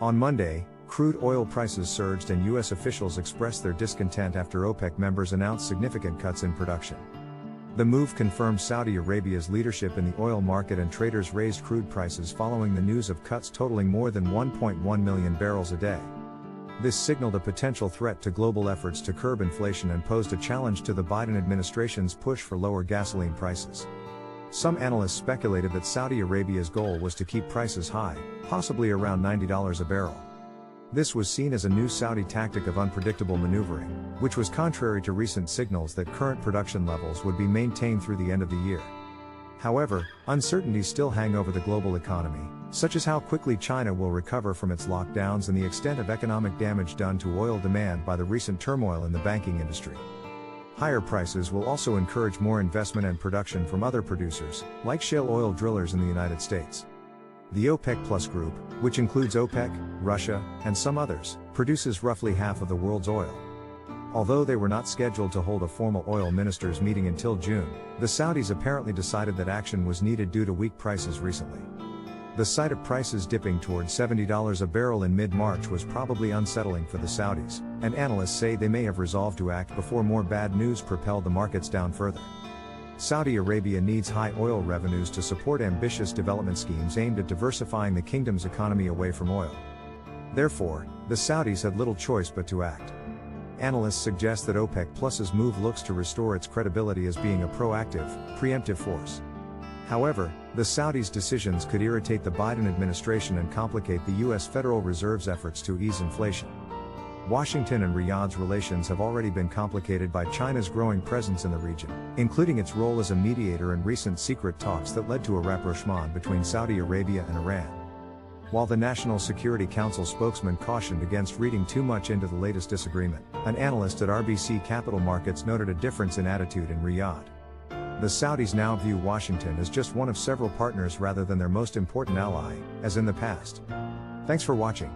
On Monday, crude oil prices surged and U.S. officials expressed their discontent after OPEC members announced significant cuts in production. The move confirmed Saudi Arabia's leadership in the oil market, and traders raised crude prices following the news of cuts totaling more than 1.1 million barrels a day. This signaled a potential threat to global efforts to curb inflation and posed a challenge to the Biden administration's push for lower gasoline prices. Some analysts speculated that Saudi Arabia's goal was to keep prices high, possibly around $90 a barrel. This was seen as a new Saudi tactic of unpredictable maneuvering, which was contrary to recent signals that current production levels would be maintained through the end of the year. However, uncertainties still hang over the global economy, such as how quickly China will recover from its lockdowns and the extent of economic damage done to oil demand by the recent turmoil in the banking industry. Higher prices will also encourage more investment and production from other producers, like shale oil drillers in the United States. The OPEC Plus group, which includes OPEC, Russia, and some others, produces roughly half of the world's oil. Although they were not scheduled to hold a formal oil ministers' meeting until June, the Saudis apparently decided that action was needed due to weak prices recently. The sight of prices dipping toward $70 a barrel in mid-March was probably unsettling for the Saudis, and analysts say they may have resolved to act before more bad news propelled the markets down further. Saudi Arabia needs high oil revenues to support ambitious development schemes aimed at diversifying the kingdom's economy away from oil. Therefore, the Saudis had little choice but to act. Analysts suggest that OPEC Plus's move looks to restore its credibility as being a proactive, preemptive force. However, the Saudis' decisions could irritate the Biden administration and complicate the U.S. Federal Reserve's efforts to ease inflation. Washington and Riyadh's relations have already been complicated by China's growing presence in the region, including its role as a mediator in recent secret talks that led to a rapprochement between Saudi Arabia and Iran. While the National Security Council spokesman cautioned against reading too much into the latest disagreement, an analyst at RBC Capital Markets noted a difference in attitude in Riyadh. The Saudis now view Washington as just one of several partners rather than their most important ally, as in the past. Thanks for watching.